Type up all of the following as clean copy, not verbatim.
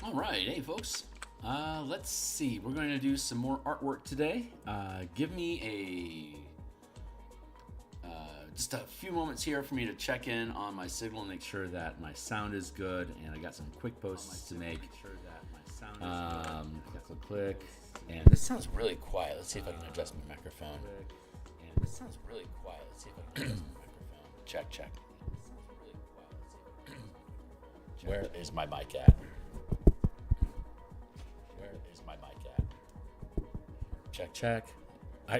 All right, hey folks. Let's see. We're going to do some more artwork today. Give me just a few moments here for me to check in on my signal and make sure that my sound is good. And I got some quick posts to make. Click. And this sounds really quiet. Let's see if I can adjust my microphone. And this sounds really quiet. Let's see if I can adjust my microphone. Check. Where is my mic at? Check.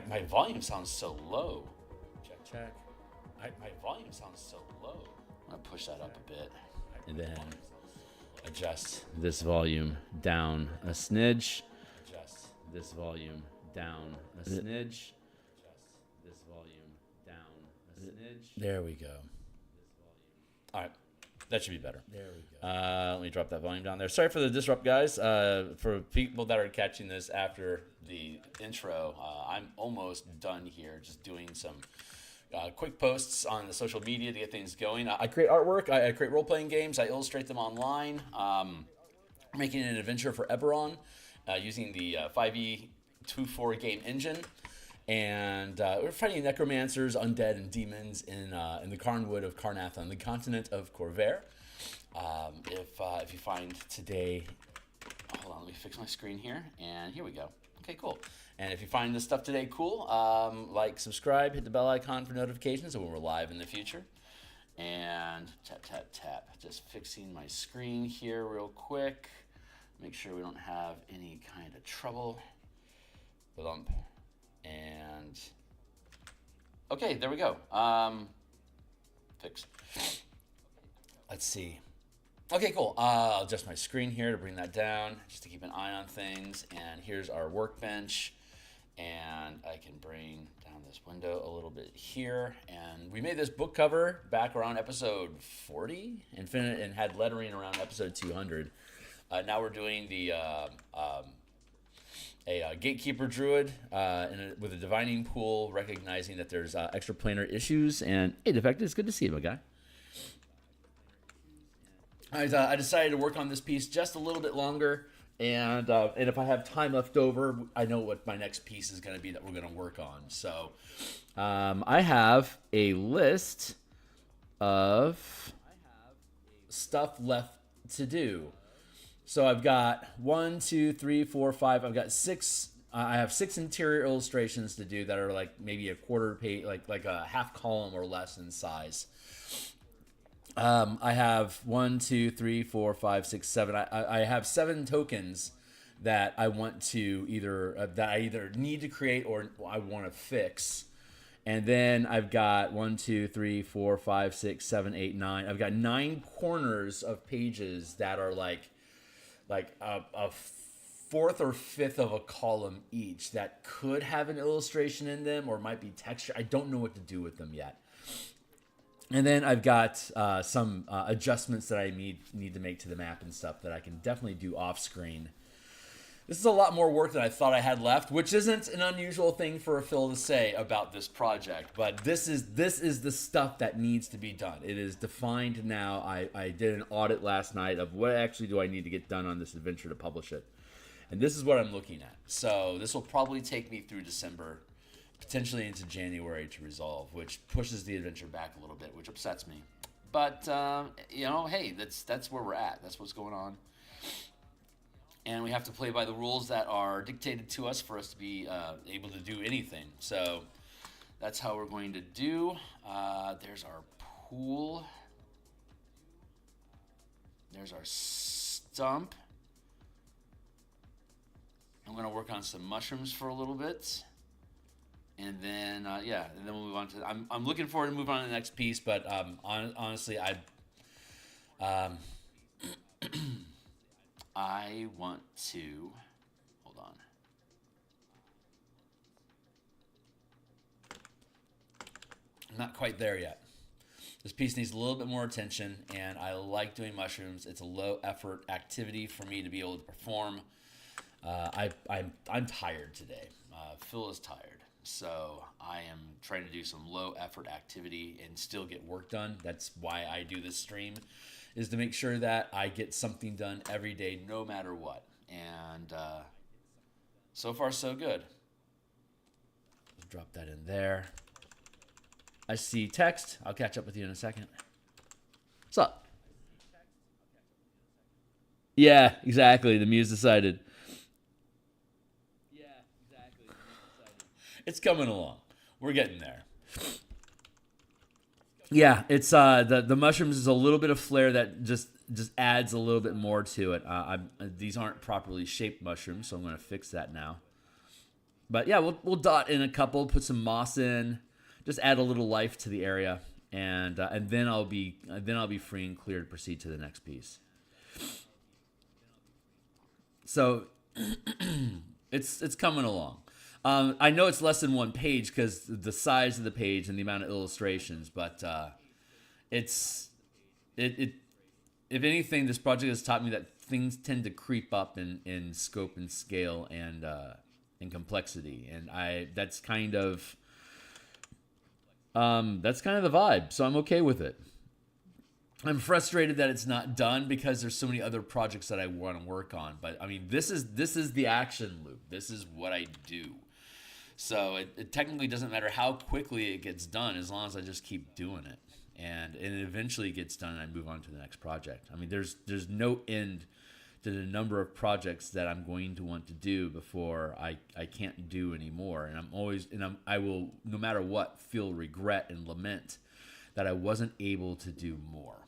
My volume sounds so low. Check. My volume sounds so low. I'm going to push that up a bit. And then adjust this volume down a smidge. This volume down a smidge. There we go. All right. That should be better. There we go. Let me drop that volume down there. Sorry for the disrupt, guys. For people that are catching this after the intro, I'm almost done here, just doing some quick posts on the social media to get things going. I create artwork. I create role-playing games. I illustrate them online. Making an adventure for Eberron using the 5e24 game engine. And we're fighting necromancers, undead, and demons in the Carnwood of Carnath on the continent of Corvair. If you find today, hold on, let me fix my screen here, and here we go. Okay, cool. And if you find this stuff today cool, like, subscribe, hit the bell icon for notifications of when we're live in the future. And tap. Just fixing my screen here real quick. Make sure we don't have any kind of trouble. Lump. And okay, there we go. Fix. Let's see. Okay, cool. I'll adjust my screen here to bring that down, just to keep an eye on things. And here's our workbench. And I can bring down this window a little bit here. And we made this book cover back around episode 40 and had lettering around episode 200. Now we're doing the Gatekeeper Druid with a divining pool, recognizing that there's extra planar issues. And hey, Defected, it's good to see you, my guy. I decided to work on this piece just a little bit longer, and if I have time left over, I know what my next piece is going to be that we're going to work on. So I have a list of stuff left to do. So I've got 1, 2, 3, 4, 5. I've got 6. I have 6 interior illustrations to do that are like maybe a quarter page, like a half column or less in size. I have 1, 2, 3, 4, 5, 6, 7. I have 7 tokens that I want to either need to create or I want to fix. And then I've got 1, 2, 3, 4, 5, 6, 7, 8, 9. I've got 9 corners of pages that are like a fourth or fifth of a column each that could have an illustration in them or might be texture. I don't know what to do with them yet. And then I've got some adjustments that I need to make to the map and stuff that I can definitely do off screen. This is a lot more work than I thought I had left, which isn't an unusual thing for a Phil to say about this project. But this is the stuff that needs to be done. It is defined now. I did an audit last night of what actually do I need to get done on this adventure to publish it. And this is what I'm looking at. So this will probably take me through December, potentially into January to resolve, which pushes the adventure back a little bit, which upsets me. But, hey, that's where we're at. That's what's going on. And we have to play by the rules that are dictated to us for us to be able to do anything. So that's how we're going to do. There's our pool. There's our stump. I'm going to work on some mushrooms for a little bit. And then, and then we'll move on to... I'm looking forward to move on to the next piece, but honestly, I want to... Hold on. I'm not quite there yet. This piece needs a little bit more attention, and I like doing mushrooms. It's a low-effort activity for me to be able to perform. I'm tired today. Phil is tired. So I am trying to do some low effort activity and still get work done. That's why I do this stream, is to make sure that I get something done every day, no matter what. And so far, so good. Drop that in there. I see text. I'll catch up with you in a second. What's up? Yeah, exactly. The muse decided. It's coming along. We're getting there. Yeah, it's the mushrooms is a little bit of flair that just adds a little bit more to it. These aren't properly shaped mushrooms, so I'm going to fix that now. But yeah, we'll dot in a couple, put some moss in, just add a little life to the area, and then I'll be free and clear to proceed to the next piece. So it's coming along. I know it's less than one page because the size of the page and the amount of illustrations, but if anything, this project has taught me that things tend to creep up in scope and scale and in complexity, and that's kind of the vibe. So I'm okay with it. I'm frustrated that it's not done because there's so many other projects that I want to work on. But I mean, this is the action loop. This is what I do. So it technically doesn't matter how quickly it gets done as long as I just keep doing it. And it eventually gets done and I move on to the next project. I mean, there's no end to the number of projects that I'm going to want to do before I can't do anymore. And I will, no matter what, feel regret and lament that I wasn't able to do more.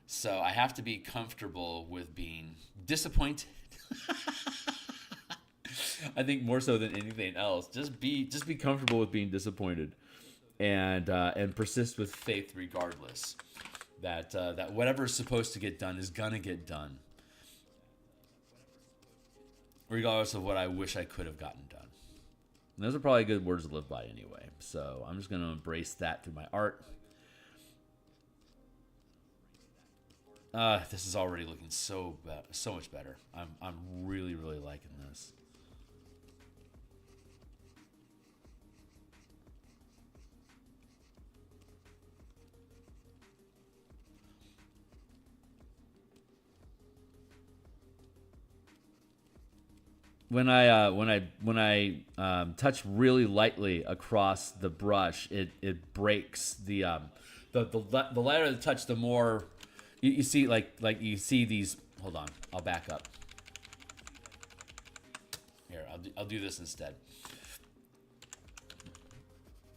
So I have to be comfortable with being disappointed. I think more so than anything else, just be comfortable with being disappointed, and persist with faith regardless. That whatever's supposed to get done is gonna get done, regardless of what I wish I could have gotten done. And those are probably good words to live by anyway. So I'm just gonna embrace that through my art. This is already looking so much better. I'm really liking this. When I touch really lightly across the brush, it breaks the lighter the touch, the more you see like you see these. Hold on, I'll back up. Here, I'll do this instead.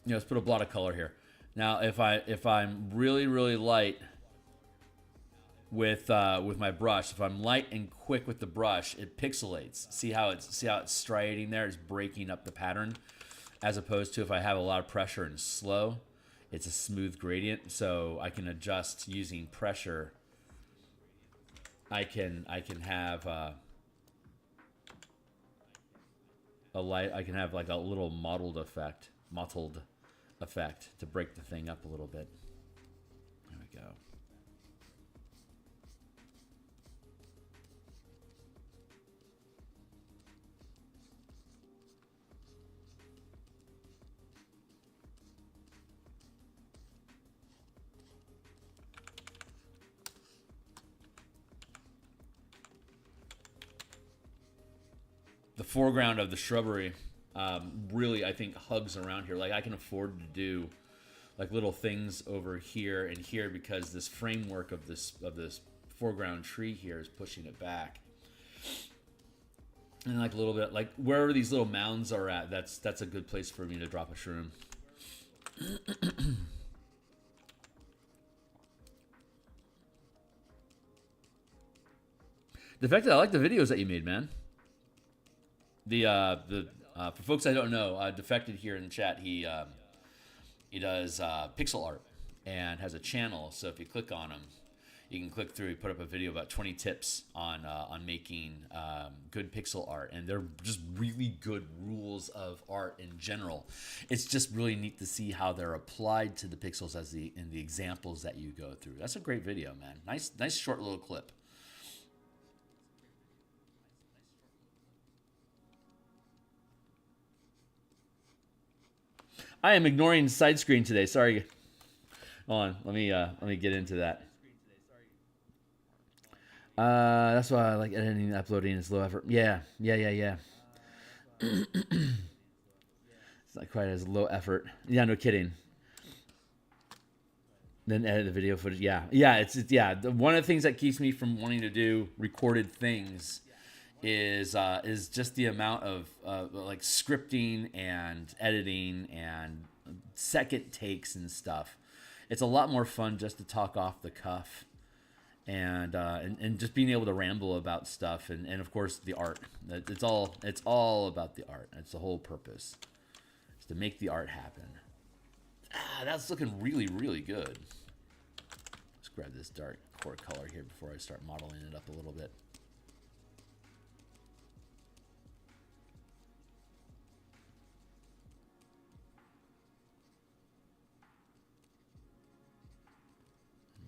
Let's put a blot of color here. Now, if I'm really light with my brush, if I'm light and quick with the brush, it pixelates. See how it's striating there? It's breaking up the pattern, as opposed to if I have a lot of pressure and slow, it's a smooth gradient. So I can adjust using pressure. I can have a light. I can have like a little mottled effect to break the thing up a little bit. There we go. The foreground of the shrubbery really, I think, hugs around here. Like I can afford to do like little things over here and here because this framework of this foreground tree here is pushing it back. And like a little bit, like wherever these little mounds are at, that's a good place for me to drop a shroom. Defected, I like the videos that you made, man. For folks I don't know, Defected here in the chat, he does pixel art and has a channel. So if you click on him, you can click through. He put up a video about 20 tips on making good pixel art, and they're just really good rules of art in general. It's just really neat to see how they're applied to the pixels in the examples that you go through. That's a great video, man. Nice short little clip. I am ignoring side screen today. Sorry. Hold on. Let me get into that. That's why I like editing and uploading. It's low effort. Yeah. It's not quite as low effort. Yeah, no kidding. Then edit the video footage. Yeah. Yeah. One of the things that keeps me from wanting to do recorded things is just the amount of like scripting and editing and second takes and stuff. It's a lot more fun just to talk off the cuff and just being able to ramble about stuff and of course the art. It's all about the art. That's the whole purpose. Is to make the art happen. That's looking really, really good. Let's grab this dark core color here before I start modeling it up a little bit.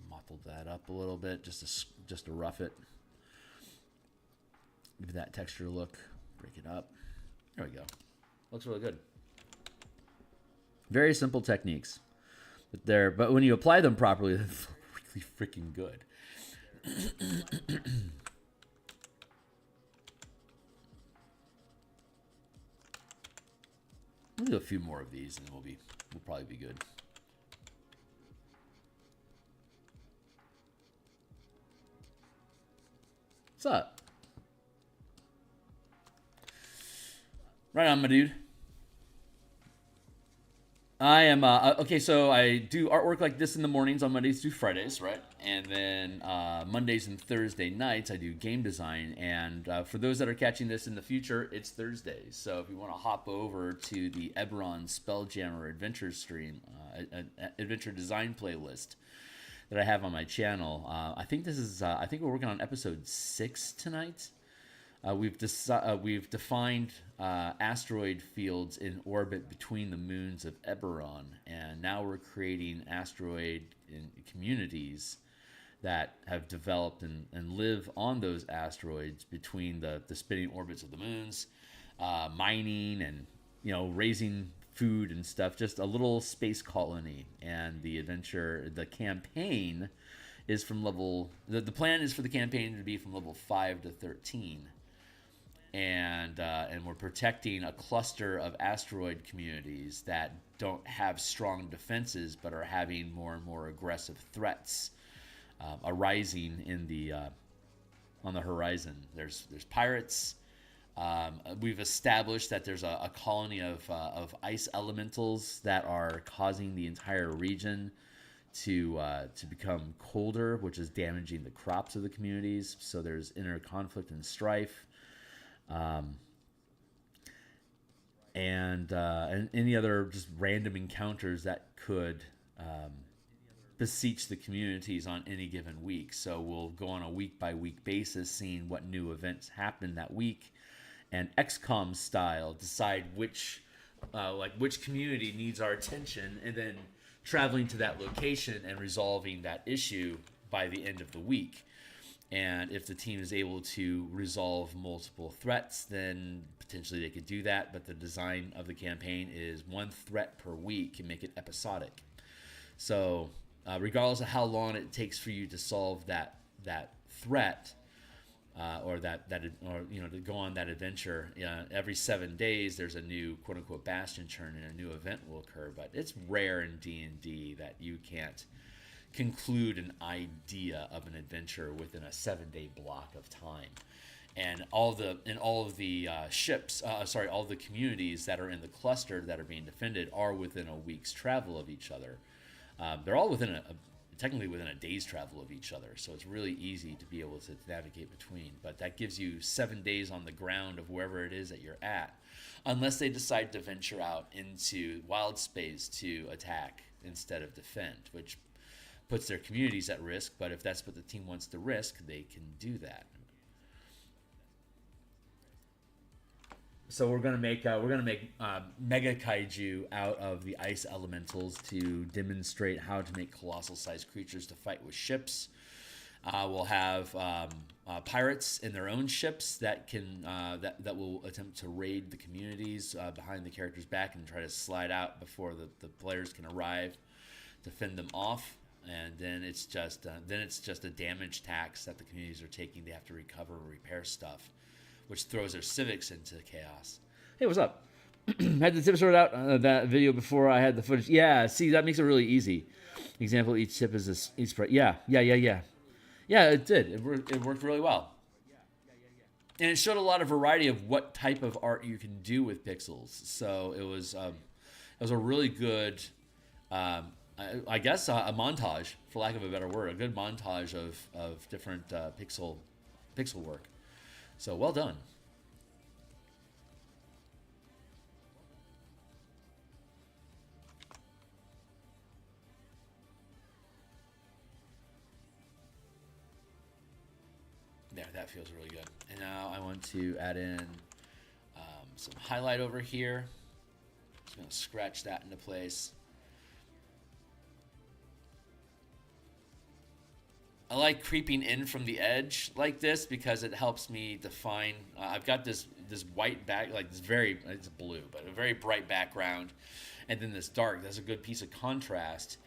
Mottled that up a little bit just to rough it. Give that texture look. Break it up. There we go. Looks really good. Very simple techniques. But when you apply them properly, they're really freaking good. We'll do a few more of these and we'll probably be good. What's up? Right on, my dude. I am okay. So I do artwork like this in the mornings on Mondays through Fridays, right? And then Mondays and Thursday nights I do game design. And for those that are catching this in the future, it's Thursdays. So if you want to hop over to the Eberron Spelljammer adventure stream, adventure design playlist that I have on my channel, I think we're working on episode 6 tonight. We've defined asteroid fields in orbit between the moons of Eberron, and now we're creating asteroid communities that have developed and live on those asteroids between the spinning orbits of the moons, mining and raising food and stuff. Just a little space colony, and the campaign is from level. The plan is for the campaign to be from level 5 to 13. And we're protecting a cluster of asteroid communities that don't have strong defenses, but are having more and more aggressive threats arising on the horizon. There's pirates. We've established that there's a colony of ice elementals that are causing the entire region to become colder, which is damaging the crops of the communities. So there's inner conflict and strife. And any other just random encounters that could beseech the communities on any given week. So we'll go on a week-by-week basis, seeing what new events happen that week, and XCOM style decide which community needs our attention, and then traveling to that location and resolving that issue by the end of the week. And if the team is able to resolve multiple threats, then potentially they could do that. But the design of the campaign is one threat per week and make it episodic. So regardless of how long it takes for you to solve that threat, or to go on that adventure, every 7 days there's a new quote unquote bastion churn and a new event will occur. But it's rare in D&D that you can't conclude an idea of an adventure within a 7-day block of time, and all of the communities that are in the cluster that are being defended are within a week's travel of each other. They're all technically within a day's travel of each other, so it's really easy to be able to navigate between. But that gives you 7 days on the ground of wherever it is that you're at, unless they decide to venture out into wild space to attack instead of defend, which puts their communities at risk. But if that's what the team wants to risk, they can do that. So we're gonna make mega kaiju out of the ice elementals to demonstrate how to make colossal sized creatures to fight with ships. We'll have pirates in their own ships that that will attempt to raid the communities behind the character's back and try to slide out before the players can arrive to fend them off. and then it's just a damage tax that the communities are taking. They have to recover or repair stuff, which throws their civics into chaos. Hey, what's up? Had the tip sorted out that video before I had the footage. Yeah, see, that makes it really easy. Example, each tip is each price. Yeah, it did. It worked really well. And it showed a lot of variety of what type of art you can do with pixels. So it was a really good, I guess, a montage, for lack of a better word, a good montage of different pixel work. So well done. There, that feels really good. And now I want to add in some highlight over here. Just going to scratch that into place. I like creeping in from the edge like this because it helps me define. I've got this white back, like it's blue, but a very bright background, and then this dark. That's a good piece of contrast.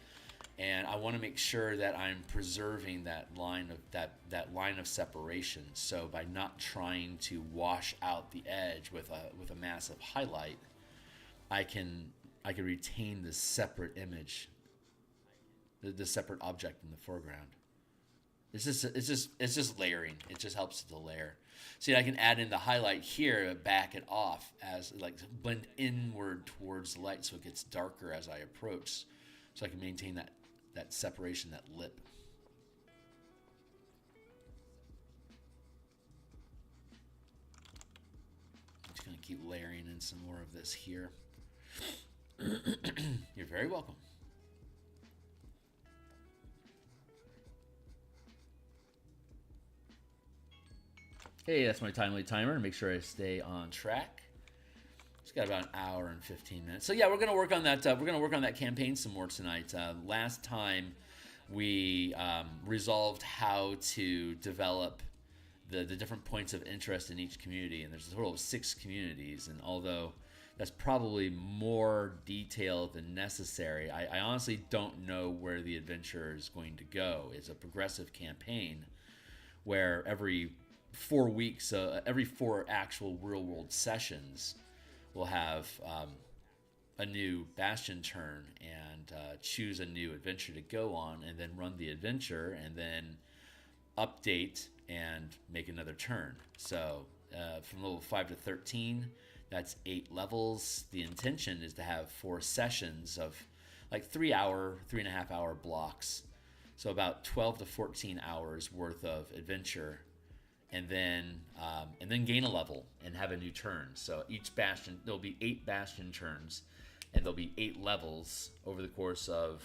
And I want to make sure that I'm preserving that line of separation. So by not trying to wash out the edge with a massive highlight, I can retain the separate image, the separate object in the foreground. It's just layering. It just helps to layer. See, I can add in the highlight here, back it off as like blend inward towards the light, so it gets darker as I approach, so I can maintain that separation, that lip. I'm just going to keep layering in some more of this here. You're very welcome. Hey, that's my timely timer to make sure I stay on track. It's got about an hour and 15 minutes. So yeah, we're gonna work on that. We're gonna work on that campaign some more tonight. Last time we resolved how to develop the different points of interest in each community, and there's a total of 6 communities. And although that's probably more detailed than necessary, I honestly don't know where the adventure is going to go. It's a progressive campaign where every 4 weeks, every 4 actual real world sessions, we'll have a new bastion turn and choose a new adventure to go on, and then run the adventure, and then update and make another turn. So from level 5 to 13, that's 8 levels. The intention is to have 4 sessions of like 3.5 hour blocks. So about 12 to 14 hours worth of adventure. And then gain a level and have a new turn. So each bastion, there'll be 8 bastion turns, and there'll be 8 levels over the course of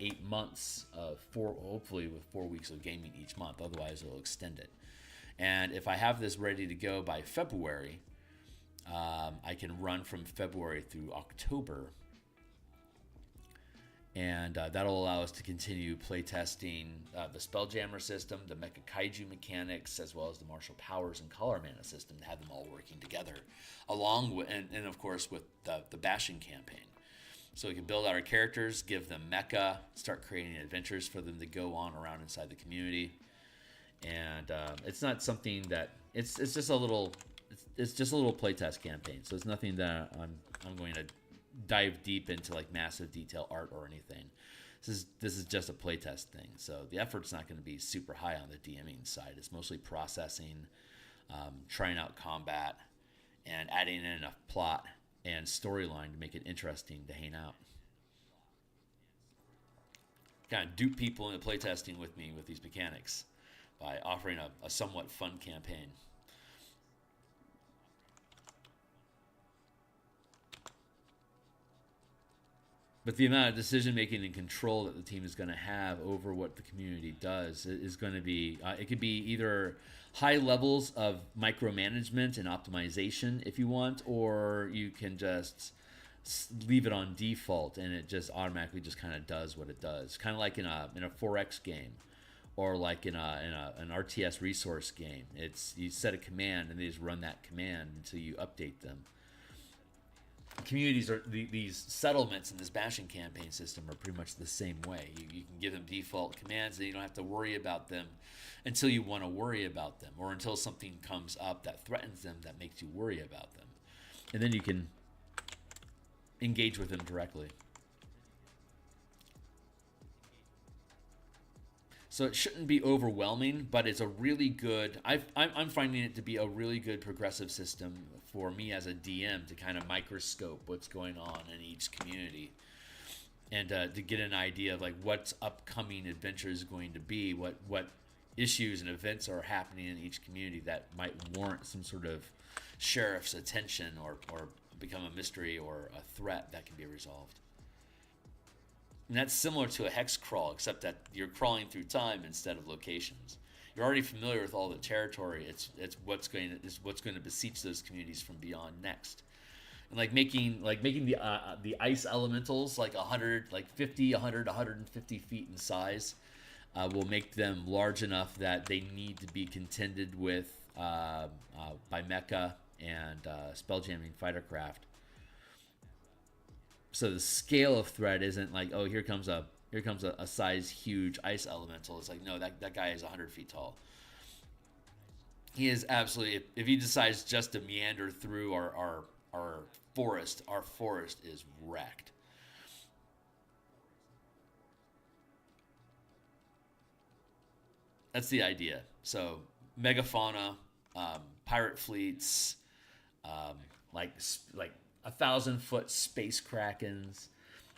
8 months of hopefully with 4 weeks of gaming each month. Otherwise, it'll extend it. And if I have this ready to go by February, I can run from February through October. And that'll allow us to continue playtesting the Spelljammer system, the Mecha Kaiju mechanics, as well as the martial powers and color mana system, to have them all working together, along with, and of course with the bashing campaign. So we can build out our characters, give them mecha, start creating adventures for them to go on around inside the community. And it's not something that it's just a little playtest campaign. So it's nothing that I'm going to dive deep into like massive detail art or anything. This is just a playtest thing, so the effort's not going to be super high on the DMing side. It's mostly processing, trying out combat, and adding in enough plot and storyline to make it interesting to hang out. Kind of dupe people into playtesting with me with these mechanics by offering a somewhat fun campaign. But the amount of decision-making and control that the team is going to have over what the community does is going to be, it could be either high levels of micromanagement and optimization if you want, or you can just leave it on default and it just automatically just kind of does what it does. Kind of like in a 4X game, or like in an RTS resource game. It's, you set a command and they just run that command until you update them. communities are these settlements in this bashing campaign system are pretty much the same way. You can give them default commands and you don't have to worry about them until you want to worry about them, or until something comes up that threatens them that makes you worry about them, and then you can engage with them directly. So it shouldn't be overwhelming, but it's a really good, I'm finding it to be a really good progressive system for me as a DM to kind of microscope what's going on in each community, and to get an idea of like what's upcoming adventure is going to be, what issues and events are happening in each community that might warrant some sort of sheriff's attention, or become a mystery or a threat that can be resolved. And that's similar to a hex crawl, except that you're crawling through time instead of locations. You're already familiar with all the territory. It's what's going to beseech those communities from beyond next. And making the ice elementals 50, 100, 150 feet in size will make them large enough that they need to be contended with by mecha and spelljamming fightercraft. So the scale of threat isn't like, oh, here comes a size huge ice elemental. It's like, no, that guy is 100 feet tall. He is absolutely, if he decides just to meander through our forest is wrecked. That's the idea. So megafauna, pirate fleets, like 1,000-foot space krakens,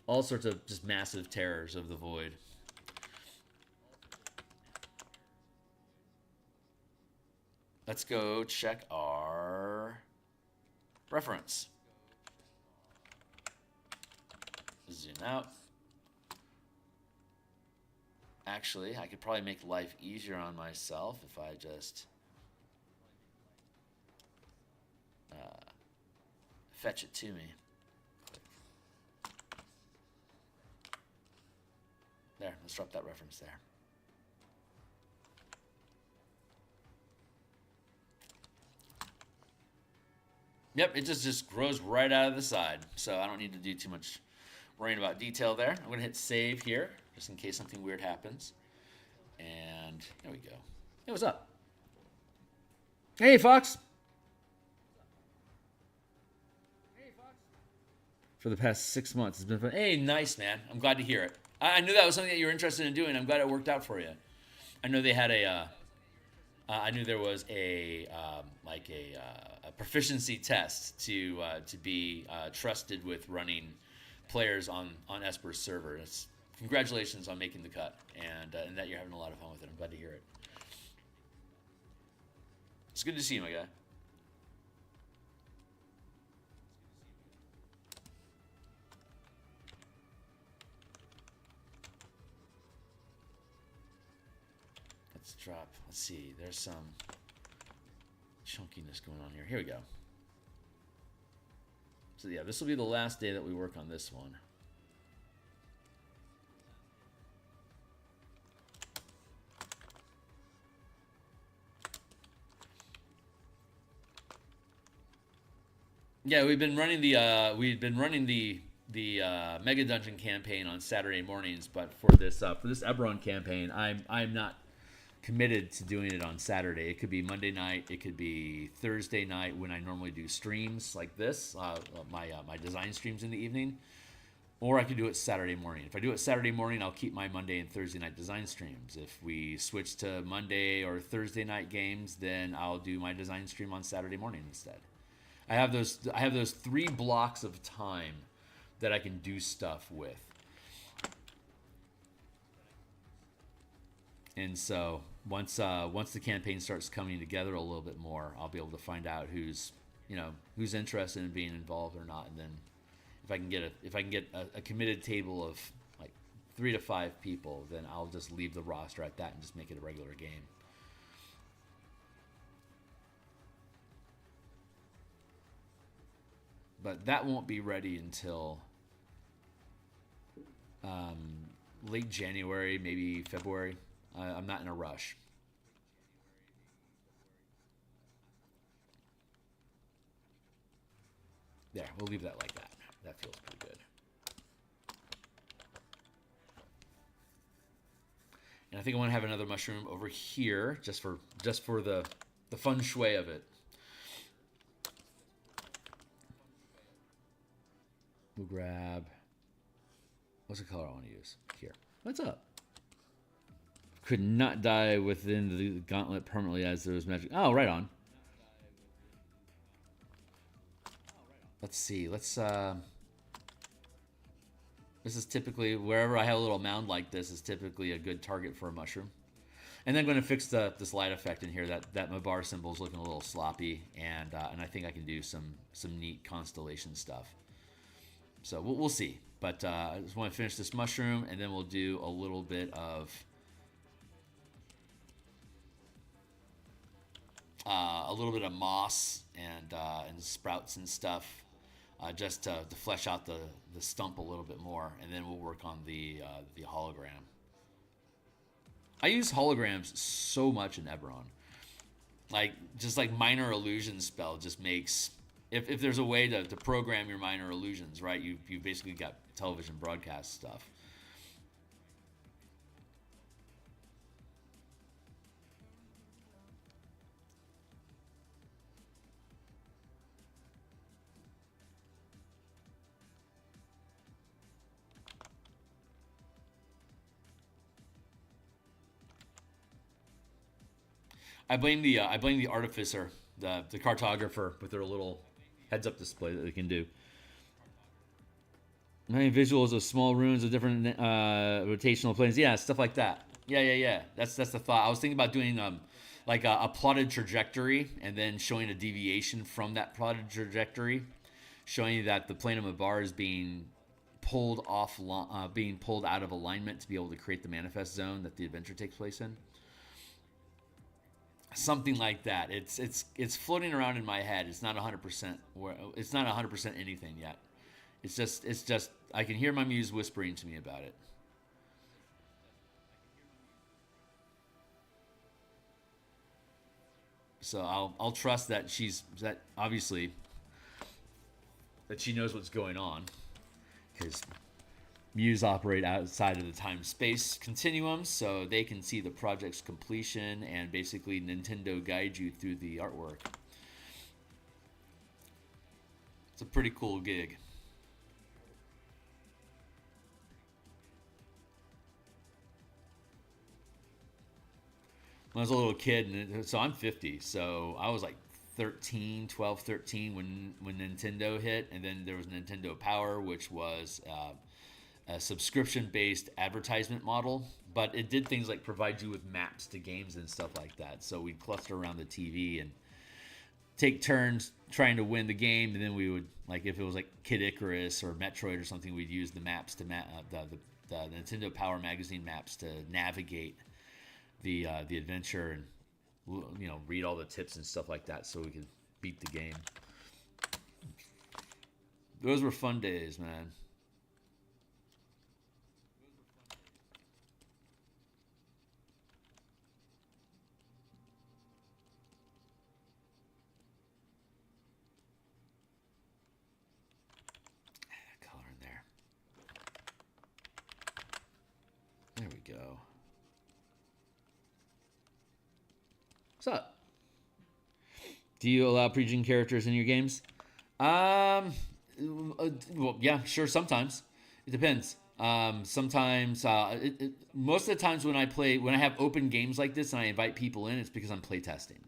all sorts of just massive terrors of the void. Let's go check our reference. Zoom out. Actually, I could probably make life easier on myself if I just fetch it to me. There, let's drop that reference there. Yep, it just grows right out of the side, so I don't need to do too much worrying about detail there. I'm going to hit save here, just in case something weird happens. And there we go. Hey, what's up? Hey, Fox. For the past 6 months. It's been fun. Hey, nice, man. I'm glad to hear it. I knew that was something that you were interested in doing. I'm glad it worked out for you. I know they had I knew there was a proficiency test to be trusted with running players on Esper's server. Congratulations on making the cut, and that you're having a lot of fun with it. I'm glad to hear it. It's good to see you, my guy. Let's see, there's some chunkiness going on here. Here we go. So yeah, this will be the last day that we work on this one. Yeah, we've been running the Mega Dungeon campaign on Saturday mornings, but for this Eberron campaign, I'm not committed to doing it on Saturday. It could be Monday night, it could be Thursday night when I normally do streams like this, my design streams in the evening, or I could do it Saturday morning. If I do it Saturday morning, I'll keep my Monday and Thursday night design streams. If we switch to Monday or Thursday night games, then I'll do my design stream on Saturday morning instead. I have those 3 blocks of time that I can do stuff with. And so once the campaign starts coming together a little bit more, I'll be able to find out who's interested in being involved or not, and then if I can get a committed table of like 3 to 5 people, then I'll just leave the roster at that and just make it a regular game. But that won't be ready until late January, maybe February. I'm not in a rush. There, we'll leave that like that. That feels pretty good. And I think I want to have another mushroom over here just for the feng shui of it. We'll grab, what's the color I want to use? Here. What's up? Could not die within the gauntlet permanently as there was magic. Oh, right on. Let's see. Let's this is typically, wherever I have a little mound like this, is typically a good target for a mushroom. And then I'm going to fix this light effect in here. That my bar symbol is looking a little sloppy, and I think I can do some neat constellation stuff. So we'll see. But I just want to finish this mushroom, and then we'll do a little bit of moss and sprouts and stuff, just to flesh out the stump a little bit more, and then we'll work on the hologram. I use holograms so much in Eberron. Just like minor illusion spell just makes, if there's a way to program your minor illusions, right? You basically got television broadcast stuff. I blame the artificer, the cartographer, with their little heads-up display that they can do. Many visuals of small runes of different rotational planes. Yeah, stuff like that. Yeah. That's the thought. I was thinking about doing like a plotted trajectory, and then showing a deviation from that plotted trajectory, showing that the plane of Mabar is being pulled out of alignment to be able to create the manifest zone that the adventure takes place in. Something like that. It's floating around in my head. It's not 100%. It's not 100% anything yet. It's just I can hear my muse whispering to me about it. So I'll trust that obviously that she knows what's going on, because Muse operate outside of the time-space continuum, so they can see the project's completion and basically Nintendo guide you through the artwork. It's a pretty cool gig. When I was a little kid, so I'm 50, so I was like 12, 13 when Nintendo hit, and then there was Nintendo Power, which was a subscription-based advertisement model, but it did things like provide you with maps to games and stuff like that. So we'd cluster around the TV and take turns trying to win the game, and then we would, like, if it was like Kid Icarus or Metroid or something, we'd use the maps to the Nintendo Power magazine maps to navigate the adventure, and read all the tips and stuff like that so we could beat the game. Those were fun days, man. There we go. What's up? Do you allow preaching characters in your games? Well, yeah, sure. Sometimes it depends. Sometimes, most of the times when I have open games like this and I invite people in, it's because I'm playtesting.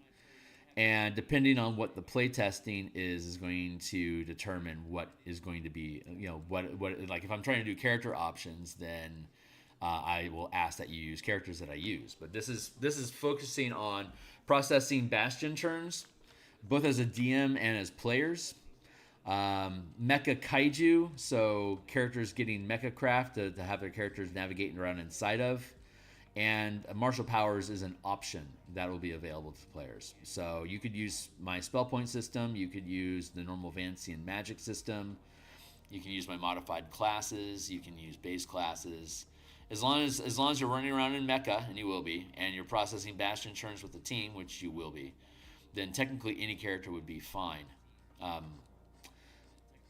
And depending on what the playtesting is going to determine what is going to be, what like if I'm trying to do character options, then I will ask that you use characters that I use. But this is focusing on processing bastion turns, both as a DM and as players. Mecha Kaiju, so characters getting mecha craft to have their characters navigating around inside of. And martial powers is an option that will be available to players. So you could use my spell point system, you could use the normal Vancian magic system, you can use my modified classes, you can use base classes. As long as you're running around in mecha, and you will be, and you're processing bastion turns with the team, which you will be, then technically any character would be fine.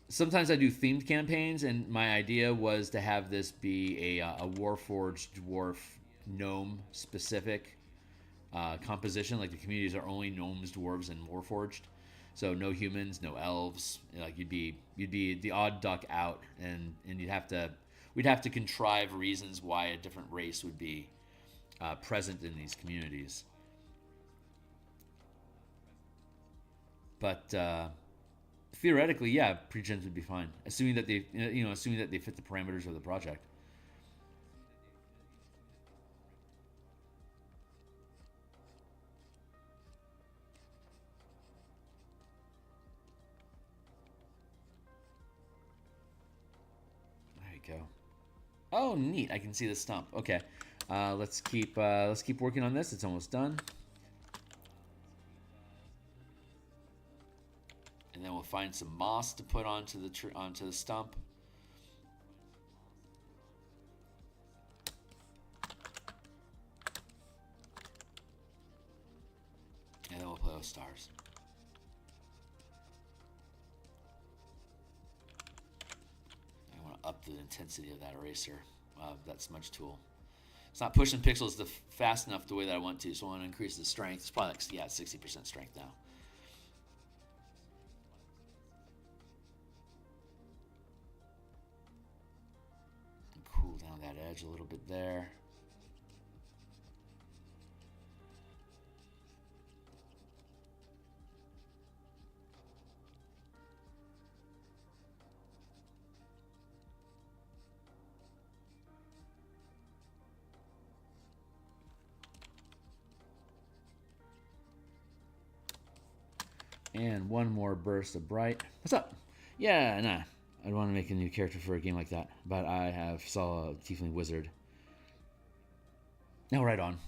sometimes I do themed campaigns, and my idea was to have this be a Warforged dwarf gnome specific composition. Like the communities are only gnomes, dwarves, and Warforged, so no humans, no elves. Like you'd be the odd duck out, and we'd have to contrive reasons why a different race would be present in these communities. But theoretically, yeah, pre-gens would be fine, assuming that they fit the parameters of the project. There you go. Oh, neat! I can see the stump. Okay, let's keep working on this. It's almost done. And then we'll find some moss to put onto the stump. And then we'll play with stars. I want to up the intensity of that eraser, that smudge tool. It's not pushing pixels fast enough the way that I want to, so I want to increase the strength. It's probably like 60% strength now. Cool down that edge a little bit there. And one more burst of bright. What's up? Yeah, nah. I'd want to make a new character for a game like that, but I saw a Tiefling Wizard. No, right on.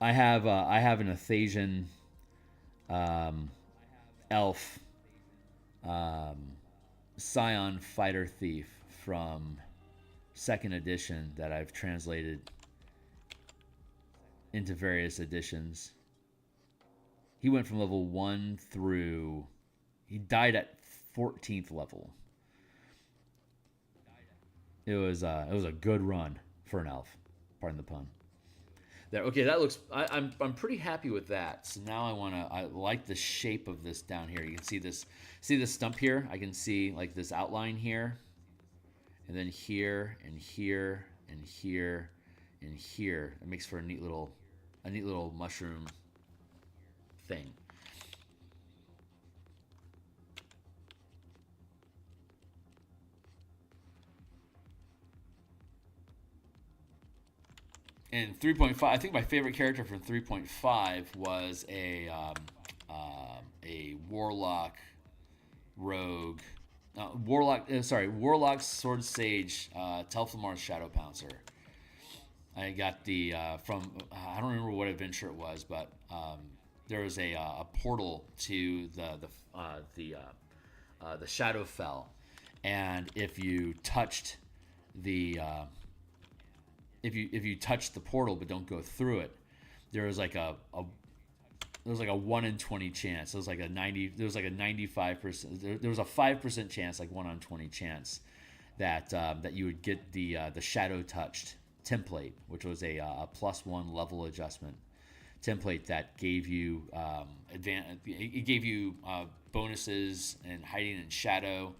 I have an Athasian elf Scion Fighter Thief from 2nd edition that I've translated into various editions. He went from level 1 through... He died at 14th level. It was a good run for an elf. Pardon the pun. There. Okay, that looks... I'm pretty happy with that. So now I like the shape of this down here. You can see this stump here? I can see like this outline here. And then here, and here, and here, and here. It makes for a neat little mushroom thing. In 3.5, I think my favorite character from 3.5 was a warlock rogue, warlock sword sage, Telflamar's Shadow Pouncer. I got the from I don't remember what adventure it was, but there was a portal to the Shadowfell, and if you touched the if you touched the portal but don't go through it, there was like a 1 in 20 chance. There was like a 95%. There was a 5% chance, like 1 on 20 chance that you would get the shadow touched template, which was a +1 level adjustment template that gave you it gave you bonuses and hiding in shadow.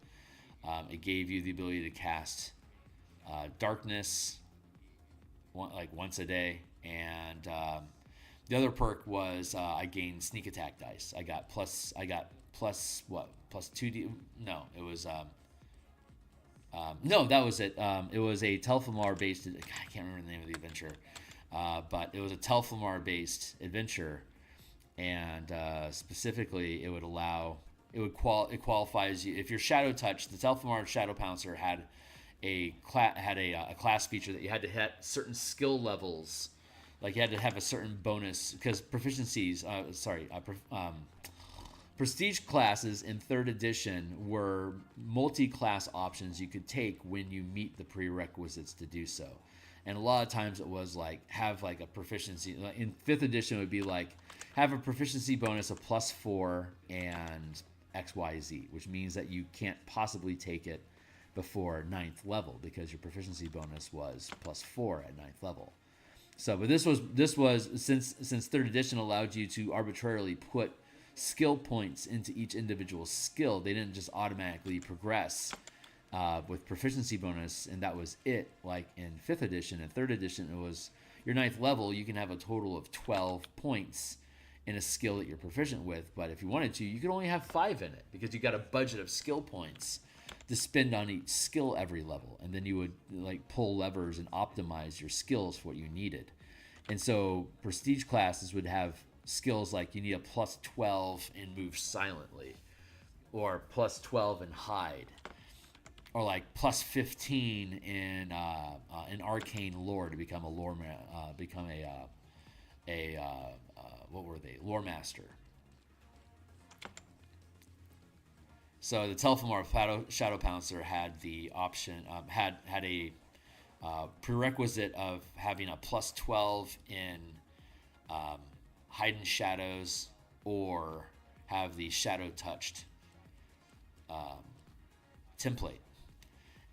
It gave you the ability to cast darkness once a day, and the other perk was I gained sneak attack dice. I got plus 2d. No, it was no, that was it. It was a Telflamar based. I can't remember the name of the adventure, but it was a Telflamar based adventure, and specifically, it qualifies you if you're Shadow Touch. The Telflamar Shadow Pouncer had a class feature that you had to hit certain skill levels, like you had to have a certain bonus because proficiencies. Prestige classes in 3rd edition were multi-class options you could take when you meet the prerequisites to do so. And a lot of times it was like have like a proficiency. In 5th edition it would be like have a proficiency bonus of +4 and XYZ, which means that you can't possibly take it before 9th level because your proficiency bonus was +4 at 9th level. So, but this was since 3rd edition allowed you to arbitrarily put skill points into each individual skill. They didn't just automatically progress with proficiency bonus, and that was it. Like in 5th edition and 3rd edition, it was your 9th level. You can have a total of 12 points in a skill that you're proficient with, but if you wanted to, you could only have 5 in it because you got a budget of skill points to spend on each skill every level, and then you would like pull levers and optimize your skills for what you needed. And so prestige classes would have skills like you need a +12 in move silently, or +12 in hide, or like +15 in arcane lore to become a lore what were they, lore master. So the Telfamar Shadow Pouncer had the option, had a prerequisite of having a +12 in hide in shadows, or have the shadow touched template.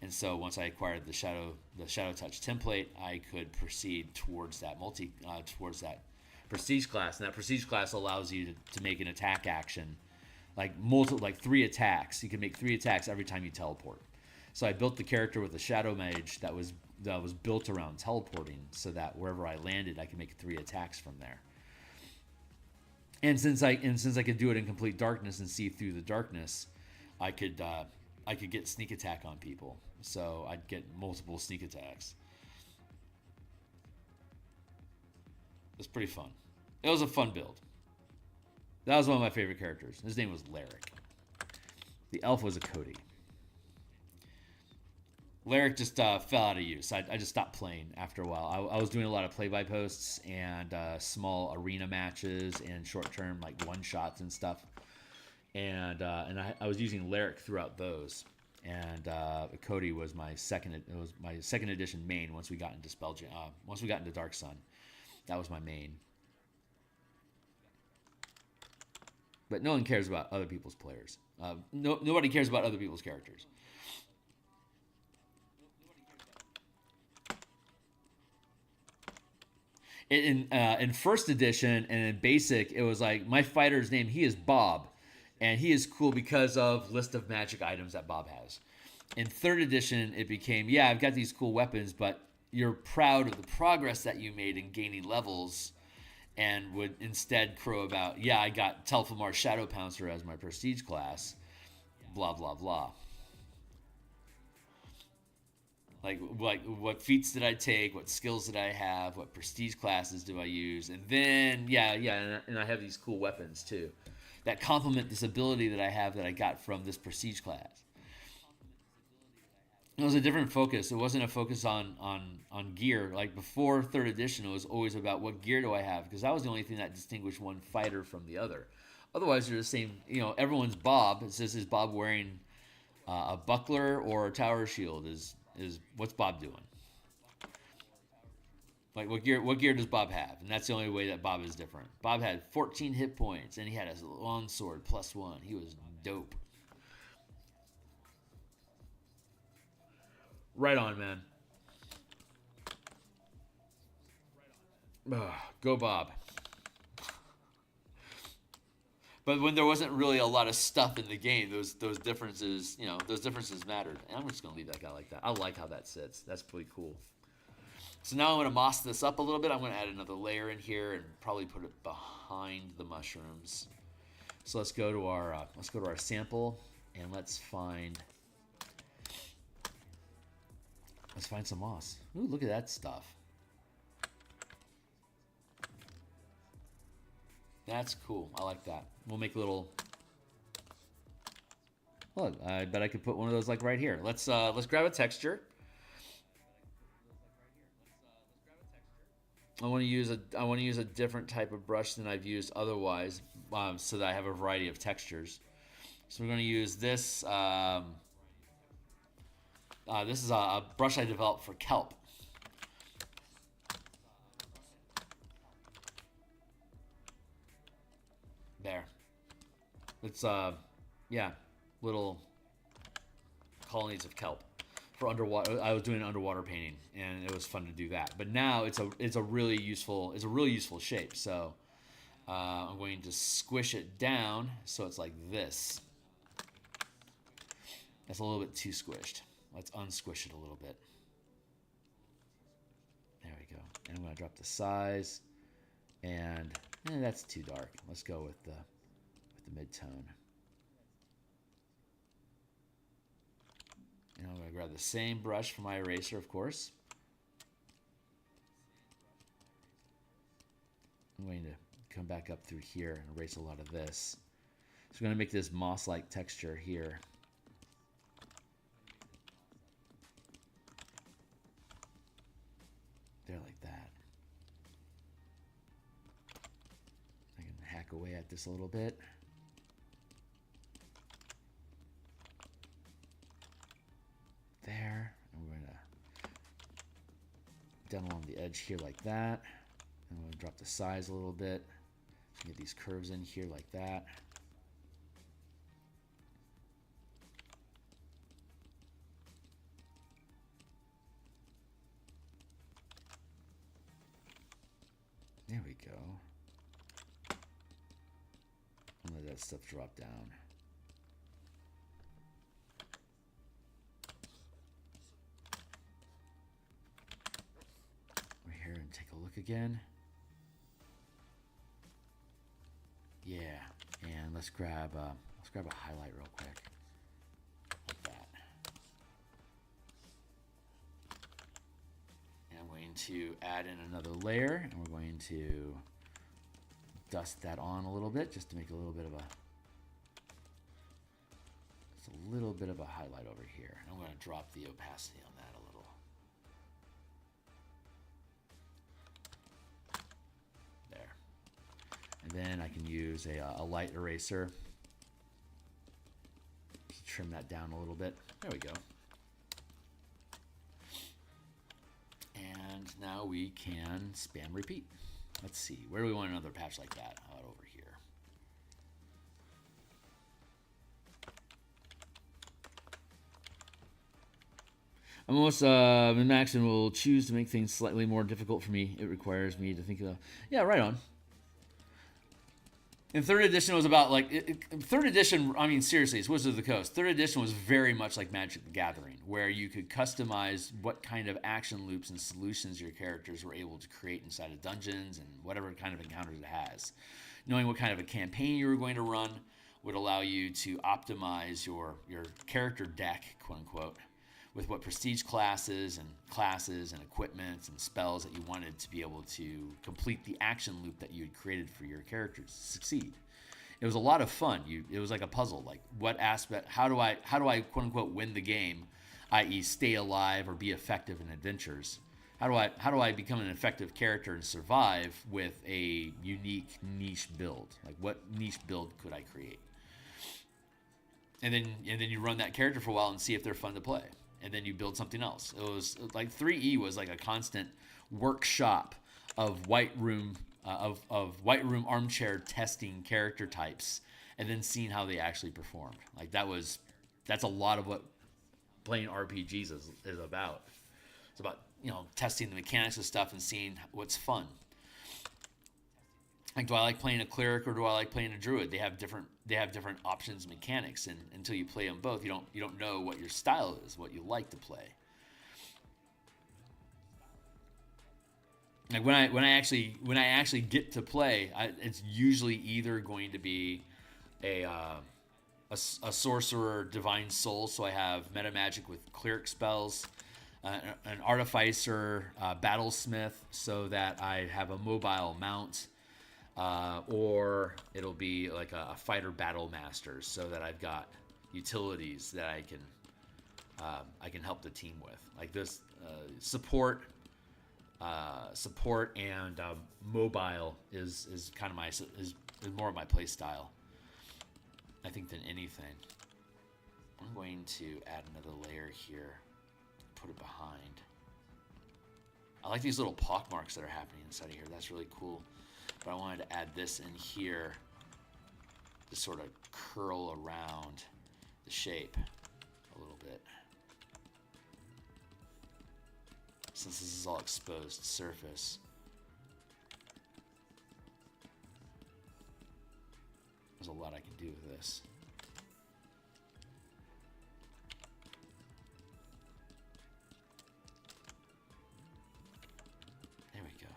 And so once I acquired the shadow touch template, I could proceed towards that towards that prestige class, and that prestige class allows you to make an attack action, like 3 attacks. You can make 3 attacks every time you teleport. So I built the character with a shadow mage that was built around teleporting, so that wherever I landed, I could make 3 attacks from there. And since I could do it in complete darkness and see through the darkness, I could get sneak attack on people. So I'd get multiple sneak attacks. It was pretty fun. It was a fun build. That was one of my favorite characters. His name was Lyric. The elf was a Cody. Lyric just fell out of use. I just stopped playing after a while. I was doing a lot of play-by posts and small arena matches and short-term like one-shots and stuff. And I was using Lyric throughout those. And Cody was my second edition main once we got into once we got into Dark Sun. That was my main. But no one cares about other people's players. Nobody cares about other people's characters. In first edition and in basic, it was like my fighter's name, he is Bob, and he is cool because of list of magic items that Bob has. In 3rd edition, it became, yeah, I've got these cool weapons, but you're proud of the progress that you made in gaining levels, and would instead crow about, yeah, I got Telfamar Shadow Pouncer as my prestige class, blah, blah, blah. Like what feats did I take? What skills did I have? What prestige classes do I use? And then, and I have these cool weapons too that complement this ability that I have that I got from this prestige class. It was a different focus. It wasn't a focus on gear. Like before 3rd edition, it was always about what gear do I have, because that was the only thing that distinguished one fighter from the other. Otherwise, they're the same. Everyone's Bob. It says, is Bob wearing a buckler or a tower shield? Is what's Bob doing? Like what gear does Bob have? And that's the only way that Bob is different. Bob had 14 hit points, and he had his long sword +1. He was dope. Right on, man. Go Bob. But when there wasn't really a lot of stuff in the game, those differences, those differences mattered. And I'm just going to leave that guy like that. I like how that sits. That's pretty cool. So now I'm going to moss this up a little bit. I'm going to add another layer in here and probably put it behind the mushrooms. So let's go to our sample, and let's find some moss. Ooh, look at that stuff. That's cool. I like that. We'll make a little. Look, I bet I could put one of those like right here. Let's grab a texture. I want to use a different type of brush than I've used otherwise, so that I have a variety of textures. So we're going to use this. This is a brush I developed for kelp. There. It's yeah, little colonies of kelp for underwater. I was doing underwater painting, and it was fun to do that. But now it's a really useful shape. So I'm going to squish it down so it's like this. That's a little bit too squished. Let's unsquish it a little bit. There we go. And I'm going to drop the size, and that's too dark. Let's go with the mid-tone. And I'm going to grab the same brush for my eraser, of course. I'm going to come back up through here and erase a lot of this. So we're going to make this moss-like texture here. There, like that. I can hack away at this a little bit. There. And we're going to down along the edge here like that. And we'll drop the size a little bit. Get these curves in here like that. There we go. And let that stuff drop down. We're here and take a look again. Yeah, and let's grab a highlight real quick. Like that. And I'm going to add in another layer, and we're going to dust that on a little bit just to make a little bit of a highlight over here. And I'm going to drop the opacity on that a little. There. And then I can use a light eraser to trim that down a little bit. There we go. And now we can spam repeat. Let's see, where do we want another patch like that? How about over here? I'm almost min-max and will choose to make things slightly more difficult for me. It requires me to think of, yeah, right on. In 3rd edition, it was about like 3rd edition. I mean, seriously, it's Wizards of the Coast. 3rd edition was very much like Magic the Gathering, where you could customize what kind of action loops and solutions your characters were able to create inside of dungeons and whatever kind of encounters it has. Knowing what kind of a campaign you were going to run would allow you to optimize your character deck, quote unquote, with what prestige classes and equipment and spells that you wanted to be able to complete the action loop that you had created for your characters to succeed. It was a lot of fun. It was like a puzzle. Like, what aspect? How do I quote unquote win the game, i.e., stay alive or be effective in adventures? How do I become an effective character and survive with a unique niche build? Like, what niche build could I create? And then you run that character for a while and see if they're fun to play. And then you build something else. It was like 3E was like a constant workshop of White Room armchair testing character types, and then seeing how they actually performed. Like, that's a lot of what playing RPGs is about. It's about, testing the mechanics of stuff and seeing what's fun. Like, do I like playing a cleric or do I like playing a druid? They have different options and mechanics, and until you play them both, you don't know what your style is, what you like to play. Like, when I actually get to play, it's usually either going to be a sorcerer, divine soul, so I have meta magic with cleric spells, an artificer, battlesmith, so that I have a mobile mount. Or it'll be like a fighter battle master, so that I've got utilities that I can help the team with. Like this support and mobile is kind of is more of my play style, I think, than anything. I'm going to add another layer here, put it behind. I like these little pock marks that are happening inside of here. That's really cool. But I wanted to add this in here just sort of curl around the shape a little bit. Since this is all exposed surface, there's a lot I can do with this. There we go.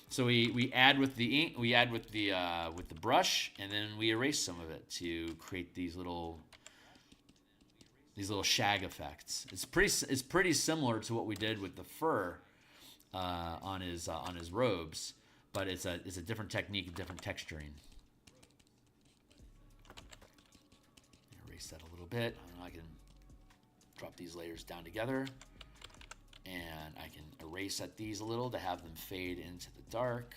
So we add with the ink, we add with the brush, and then we erase some of it to create these little shag effects. It's pretty similar to what we did with the fur on his robes, but it's a different technique, different texturing. Erase that a little bit. I can drop these layers down together, and I can erase at these a little to have them fade into the dark.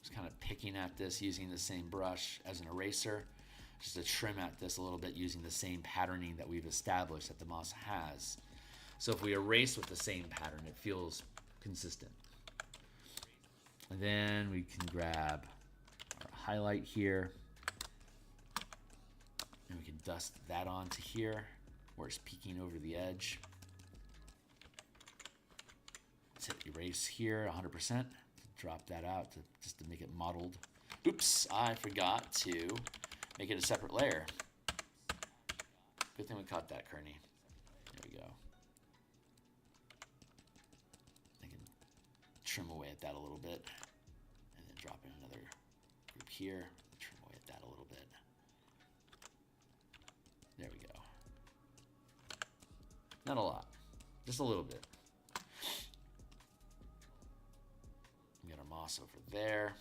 Just kind of picking at this using the same brush as an eraser, just to trim at this a little bit using the same patterning that we've established that the moss has. So if we erase with the same pattern, it feels consistent. And then we can grab our highlight here, and we can dust that onto here where it's peeking over the edge. Let's hit erase here 100%. Drop that out just to make it mottled. Oops, I forgot to make it a separate layer. Good thing we caught that, Kearney. There we go. I can trim away at that a little bit, and then drop in another group here. Trim away at that a little bit. There we go. Not a lot, just a little bit. We got our moss over there.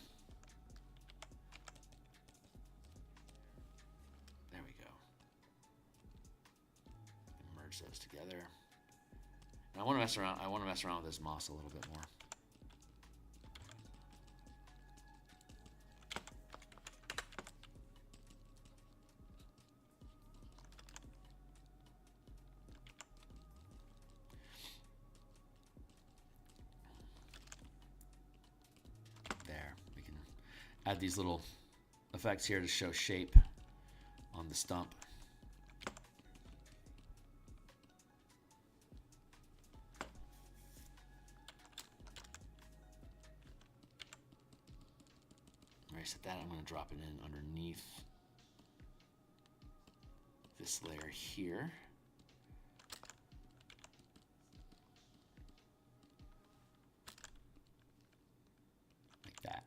There we go. Merge those together. And I want to mess around. I want to mess around with this moss a little bit more. Add these little effects here to show shape on the stump. Erase at that. I'm going to drop it in underneath this layer here. Like that.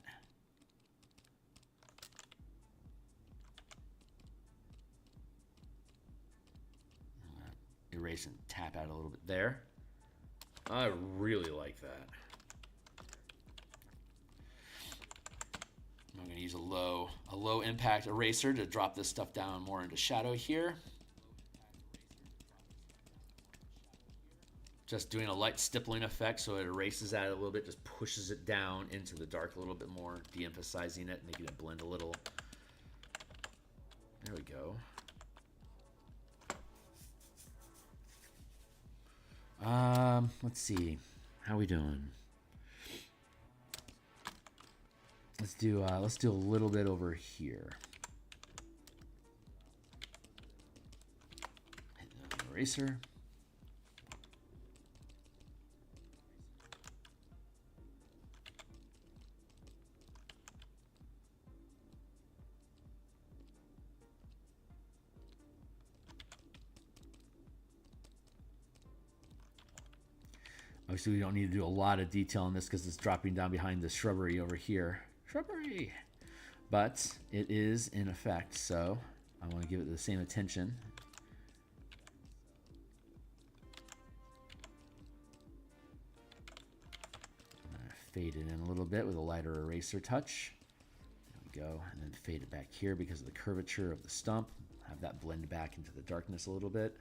Erase and tap out a little bit there. I really like that. I'm going to use a low impact eraser to drop this stuff down more into shadow here. Just doing a light stippling effect so it erases that a little bit, just pushes it down into the dark a little bit more, de-emphasizing it, making it blend a little. There we go. Let's see. How we doing? Let's do a little bit over here. Hit the eraser. Obviously, we don't need to do a lot of detail on this because it's dropping down behind the shrubbery over here. Shrubbery! But it is in effect, so I want to give it the same attention. I'm going to fade it in a little bit with a lighter eraser touch. There we go. And then fade it back here because of the curvature of the stump. Have that blend back into the darkness a little bit.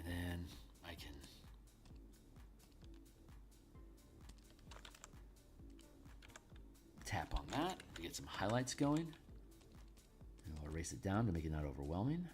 Then I can tap on that to get some highlights going. And I'll erase it down to make it not overwhelming.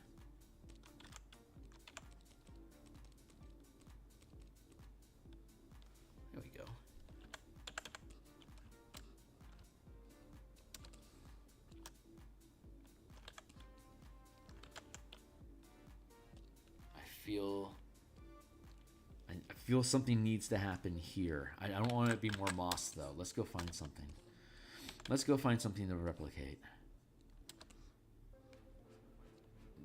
feel something needs to happen here. I don't want it to be more moss, though. Let's go find something. Let's go find something to replicate.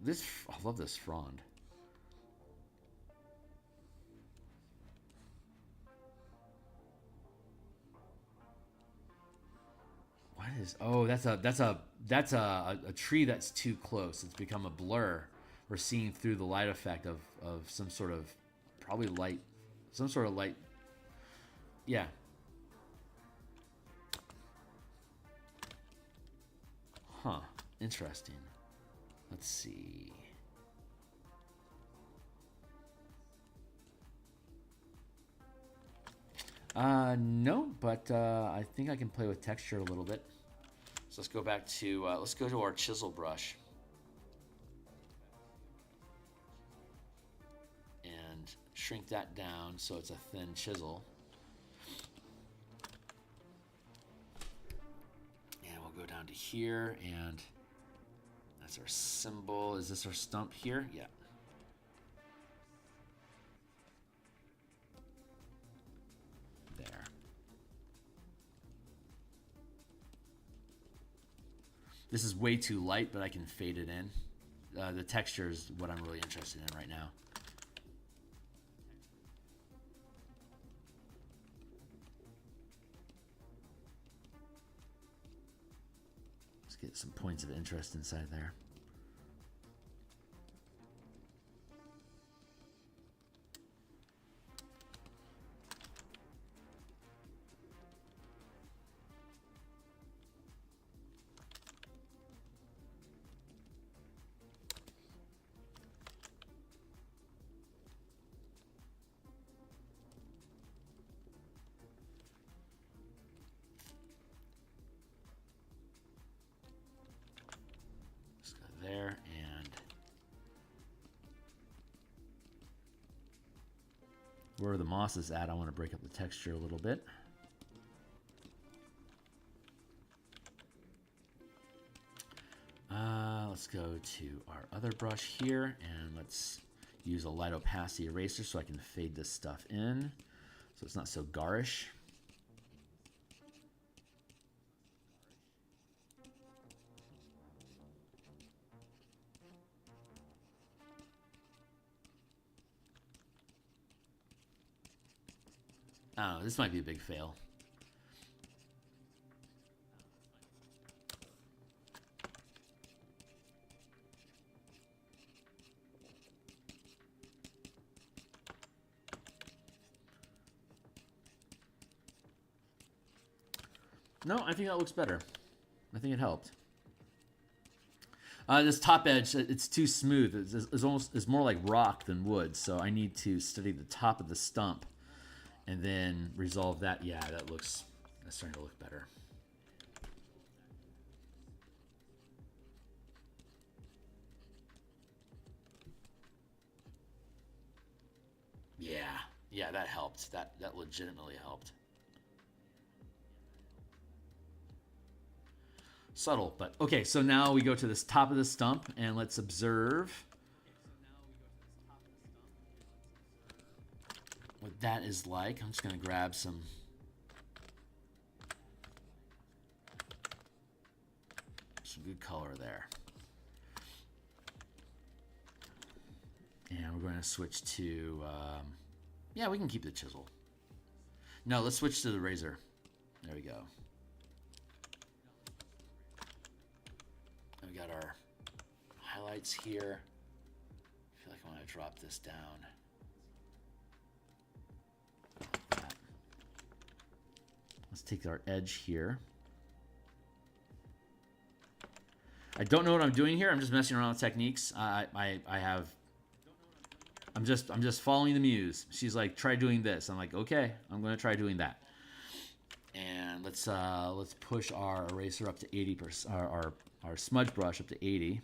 I love this frond. What is? Oh, that's a tree that's too close. It's become a blur. We're seeing through the light effect of some sort of probably light, some sort of light. Yeah. Huh. Interesting. Let's see. No, but I think I can play with texture a little bit. So let's go back to let's go to our chisel brush and shrink that down so it's a thin chisel. And we'll go down to here, and that's our symbol. Is this our stump here? Yeah. There. This is way too light, but I can fade it in. The texture is what I'm really interested in right now. Let's get some points of interest inside there. There, and where the moss is at, I want to break up the texture a little bit. Let's go to our other brush here, and let's use a light opacity eraser so I can fade this stuff in so it's not so garish. Oh, this might be a big fail. No, I think that looks better. I think it helped. This top edge, it's too smooth. It's more like rock than wood, so I need to study the top of the stump and then resolve that. Yeah, that's starting to look better. Yeah, that helped. That legitimately helped. Subtle, but okay, so now we go to this top of the stump and let's observe what that is like. I'm just going to grab some good color there. And we're going to switch to, yeah, we can keep the chisel. No, let's switch to the razor. There we go. We got our highlights here. I feel like I want to drop this down. Like that. Let's take our edge here. I don't know what I'm doing here. I'm just messing around with techniques. I'm just following the muse. She's like, try doing this. I'm like, okay, I'm gonna try doing that. And let's push our eraser up to 80%. Our smudge brush up to 80.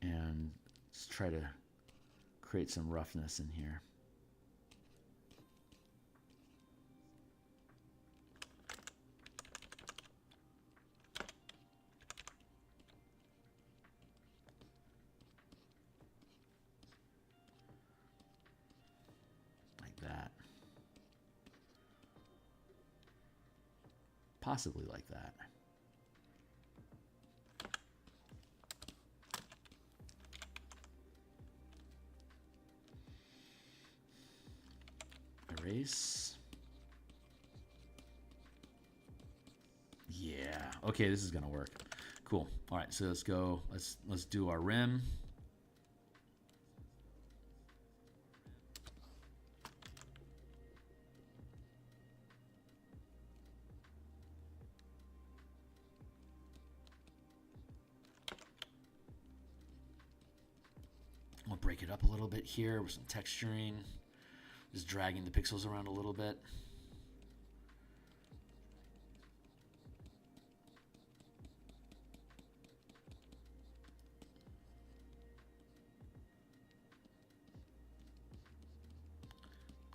And let's try to create some roughness in here. possibly like that. Erase. Yeah. Okay, this is gonna work. Cool. All right, so let's go. Let's do our rim. We'll break it up a little bit here with some texturing. Just dragging the pixels around a little bit.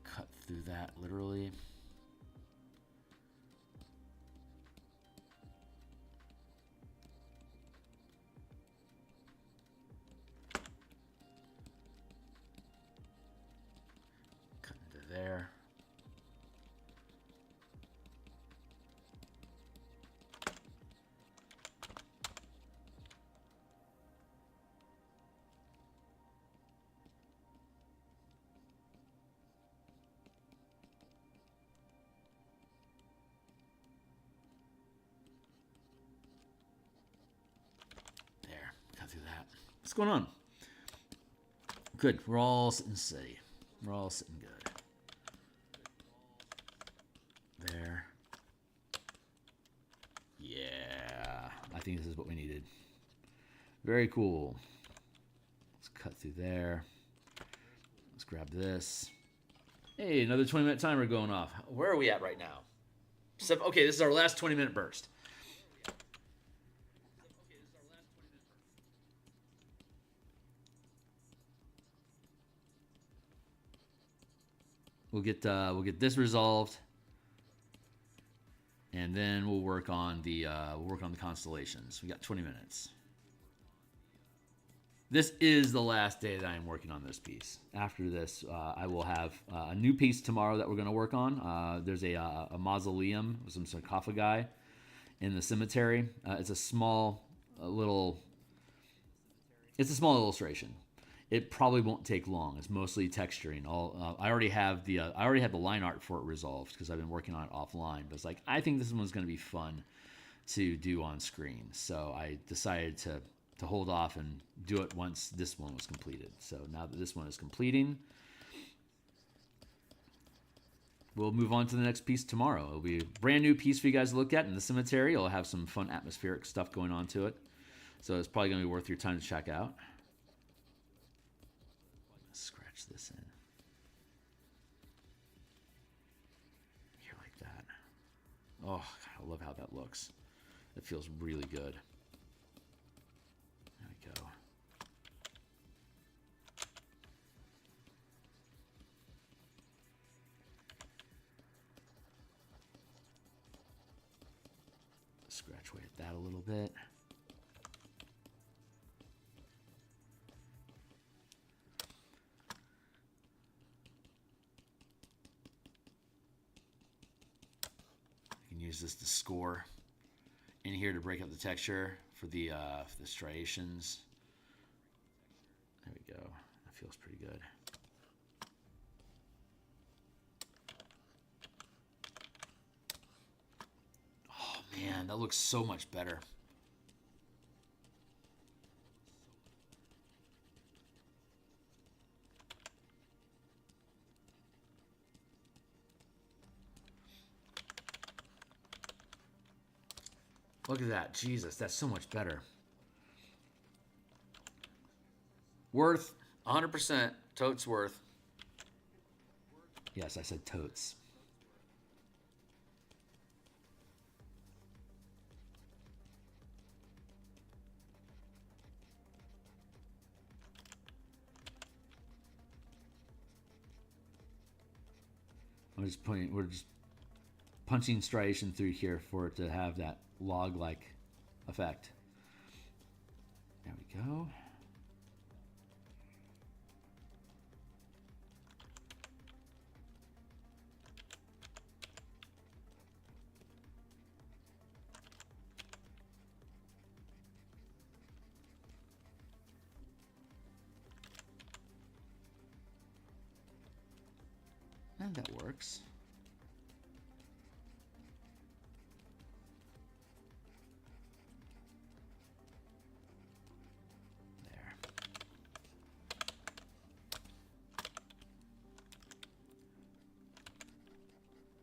Cut through that literally. There. There. Cut through that. What's going on? Good. We're all sitting steady. We're all sitting good. There. Yeah. I think this is what we needed. Very cool. Let's cut through there. Let's grab this. Hey, another 20-minute timer going off. Where are we at right now? Okay, this is our last 20-minute burst. We'll get this resolved, and then we'll work on the constellations. We got 20 minutes. This is the last day that I am working on this piece. After this, I will have a new piece tomorrow that we're going to work on. There's a mausoleum with some sarcophagi in the cemetery. It's a small illustration. It probably won't take long. It's mostly texturing. I already had the line art for it resolved because I've been working on it offline. But it's like, I think this one's going to be fun to do on screen. So I decided to hold off and do it once this one was completed. So now that this one is completing, we'll move on to the next piece tomorrow. It'll be a brand new piece for you guys to look at in the cemetery. It'll have some fun atmospheric stuff going on to it. So it's probably going to be worth your time to check out. Scratch this in. Here like that. Oh, God, I love how that looks. It feels really good. There we go. Scratch away at that a little bit. Use this to score in here to break up the texture for the striations. There we go. That feels pretty good. Oh man, that looks so much better. Look at that. Jesus, that's so much better. Worth 100%. Totes worth. Yes, I said totes. We're just punching striation through here for it to have that log-like effect. There we go. And that works. There.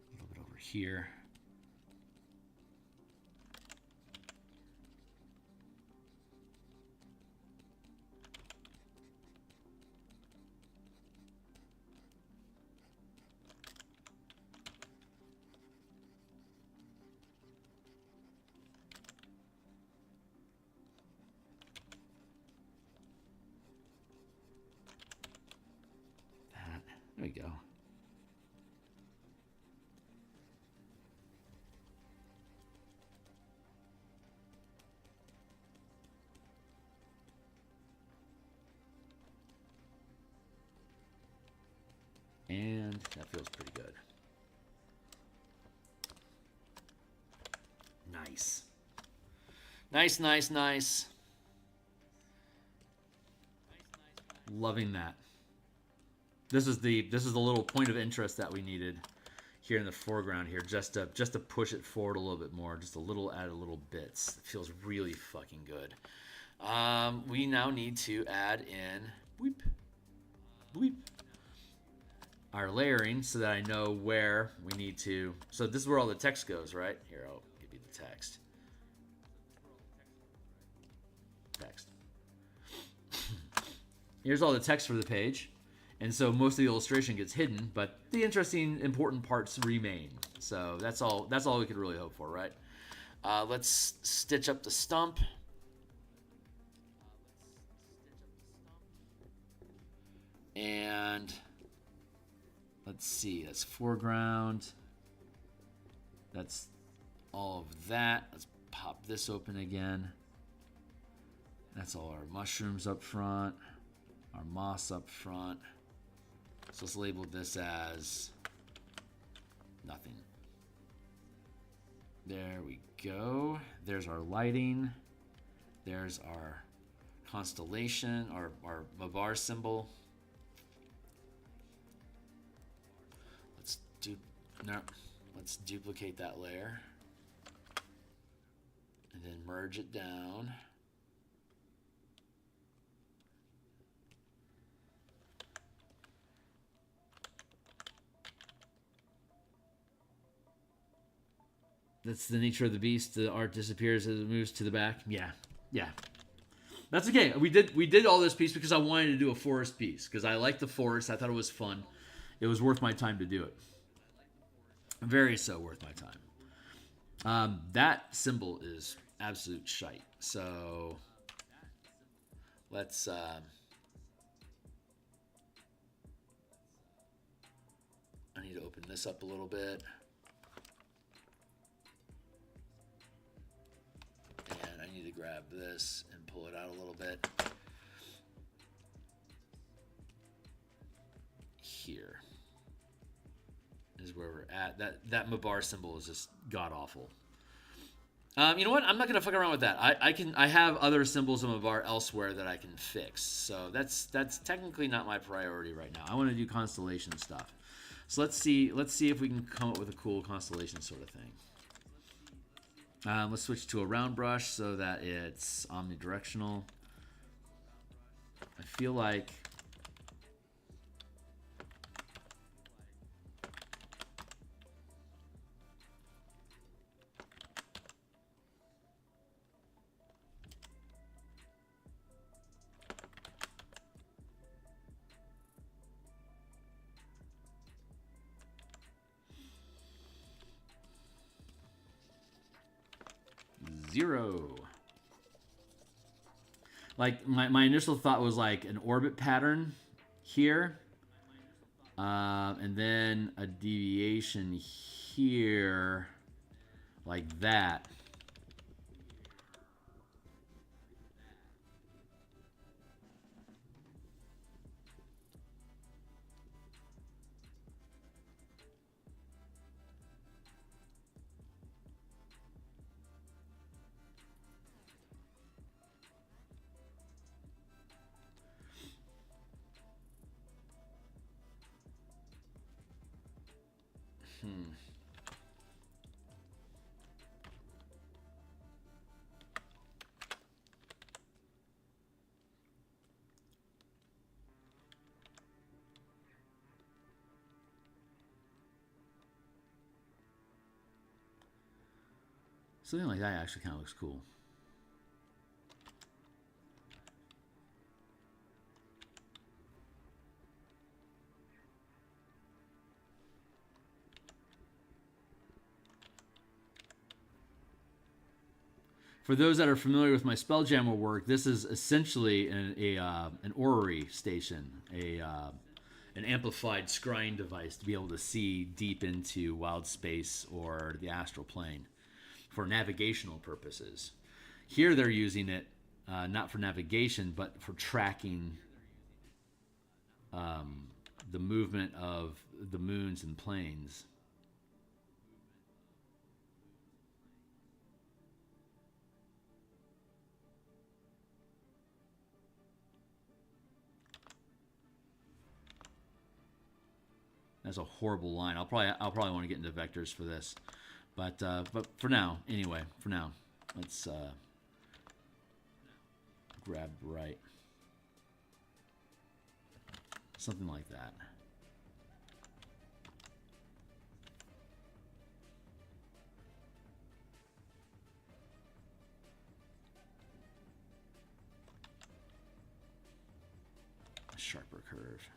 A little bit over here. There we go. And that feels pretty good. Nice. Nice, nice, nice. Loving that. This is the little point of interest that we needed here in the foreground here, just to push it forward a little bit more, just add a little bits. It feels really fucking good. We now need to add in weep, weep, our layering so that I know where we need to. So this is where all the text goes, right? Here, I'll give you the text. Here's all the text for the page. And so most of the illustration gets hidden, but the interesting, important parts remain. So that's all we could really hope for, right? Let's stitch up the stump. And let's see, that's foreground. That's all of that. Let's pop this open again. That's all our mushrooms up front, our moss up front. So let's label this as nothing. There we go. There's our lighting. There's our constellation, our Mavar symbol. Let's duplicate that layer. And then merge it down. That's the nature of the beast. The art disappears as it moves to the back. Yeah. That's okay. We did all this piece because I wanted to do a forest piece because I like the forest. I thought it was fun. It was worth my time to do it. Very so worth my time. That symbol is absolute shite. So let's I need to open this up a little bit. And I need to grab this and pull it out a little bit. Here is where we're at. That Mabar symbol is just god awful. You know what? I'm not gonna fuck around with that. I have other symbols of Mabar elsewhere that I can fix. So that's technically not my priority right now. I want to do constellation stuff. So let's see if we can come up with a cool constellation sort of thing. Let's switch to a round brush so that it's omnidirectional. I feel like zero. Like my initial thought was like an orbit pattern here, and then a deviation here, like that. Something like that actually kind of looks cool. For those that are familiar with my Spelljammer work, this is essentially an orrery station, an amplified scrying device to be able to see deep into wild space or the astral plane for navigational purposes. Here they're using it not for navigation, but for tracking the movement of the moons and planes. That's a horrible line. I'll probably want to get into vectors for this, but for now, anyway, let's grab right, something like that. A sharper curve.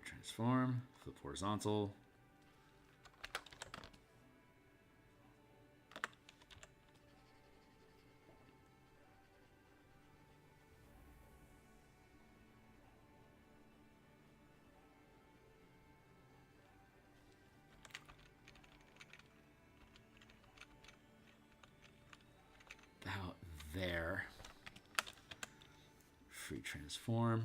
Transform, flip horizontal. About there. Free transform.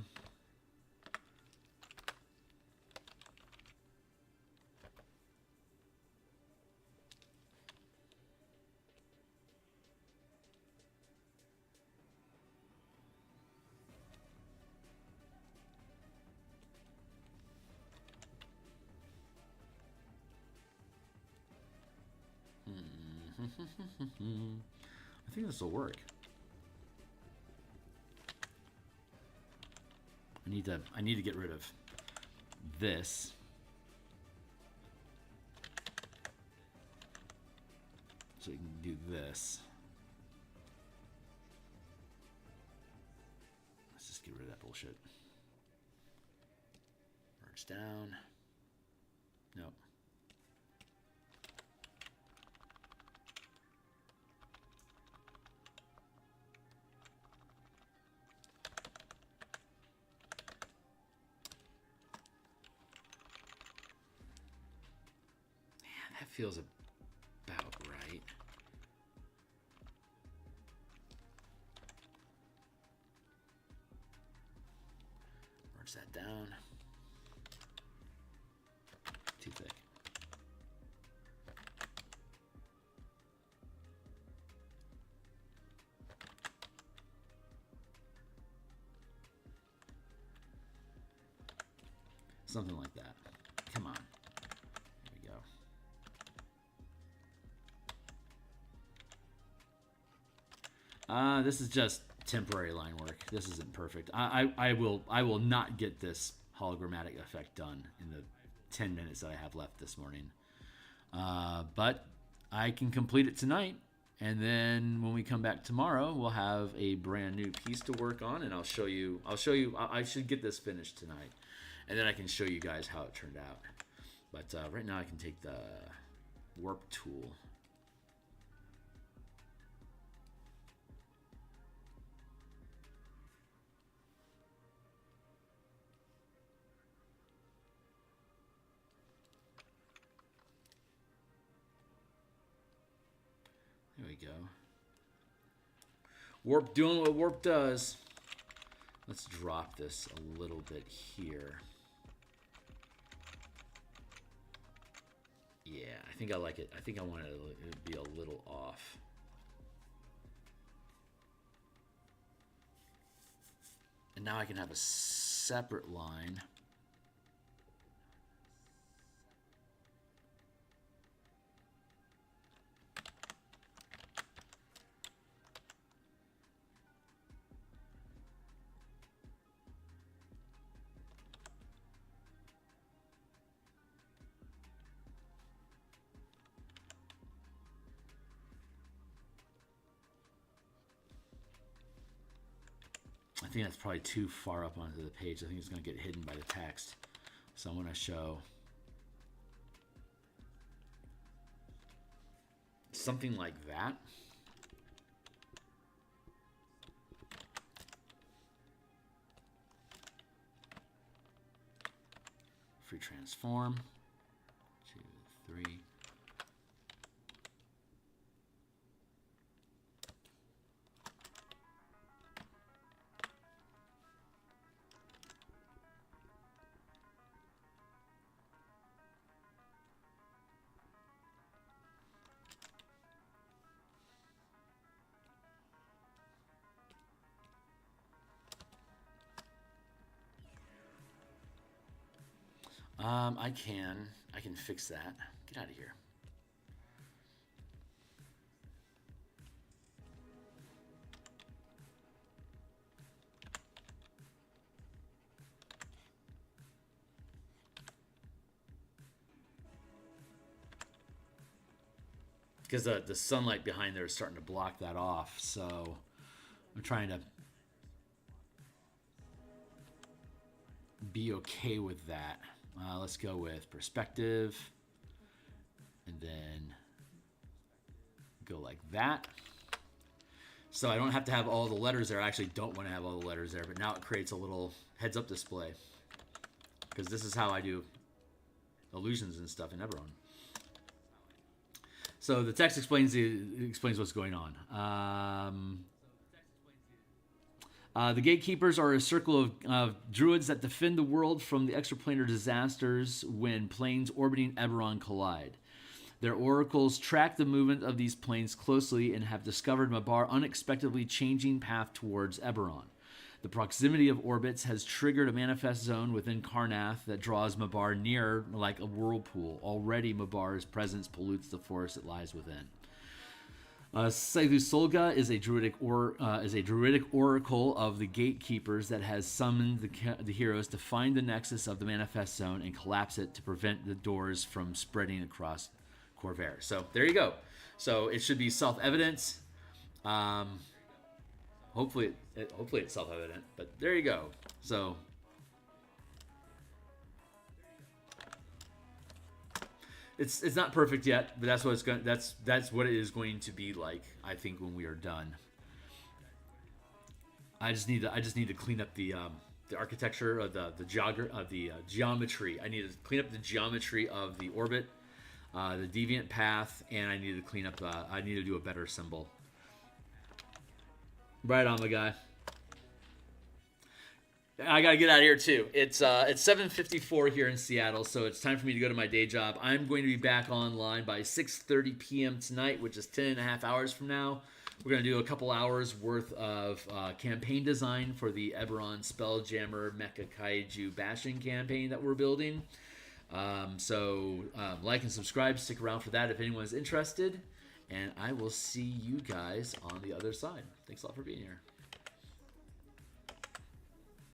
I think this will work. I need to get rid of this. So you can do this. Let's just get rid of that bullshit. Merge down. Nope. Feels about right. Merge that down. Too thick. Something like that. Come on. This is just temporary line work. This isn't perfect. I will not get this hologrammatic effect done in the 10 minutes that I have left this morning. But I can complete it tonight, and then when we come back tomorrow, we'll have a brand new piece to work on, and I'll show you. I should get this finished tonight, and then I can show you guys how it turned out. But right now, I can take the warp tool. There we go. Warp doing what warp does. Let's drop this a little bit here. Yeah, I think I like it. I think I want it to be a little off. And now I can have a separate line. I think that's probably too far up onto the page. I think it's going to get hidden by the text. So I'm going to show something like that. Free transform. 2, 3. I can fix that. Get out of here. Because the sunlight behind there is starting to block that off, so I'm trying to be okay with that. Let's go with perspective, and then go like that. So I don't have to have all the letters there. I actually don't want to have all the letters there, but now it creates a little heads-up display, because this is how I do illusions and stuff in Eberron. So the text explains what's going on. The Gatekeepers are a circle of druids that defend the world from the extraplanar disasters when planes orbiting Eberron collide. Their oracles track the movement of these planes closely and have discovered Mabar unexpectedly changing path towards Eberron. The proximity of orbits has triggered a manifest zone within Karnath that draws Mabar near like a whirlpool. Already Mabar's presence pollutes the forest it lies within. Solga is a druidic oracle of the Gatekeepers that has summoned the heroes to find the nexus of the manifest zone and collapse it to prevent the doors from spreading across Corvair. So there you go. So it should be self-evident. Hopefully it's self-evident, but there you go. So it's not perfect yet, but that's what it's going. That's what it is going to be like. I think when we are done. I just need to clean up the architecture of the geometry. I need to clean up the geometry of the orbit, the deviant path, and I need to clean up. I need to do a better symbol. Right on, my guy. I gotta get out of here too. It's 7:54 here in Seattle, so it's time for me to go to my day job. I'm going to be back online by 6:30 p.m. tonight, which is 10.5 hours from now. We're gonna do a couple hours worth of campaign design for the Eberron Spelljammer Mecha Kaiju bashing campaign that we're building. So like and subscribe. Stick around for that if anyone's interested. And I will see you guys on the other side. Thanks a lot for being here.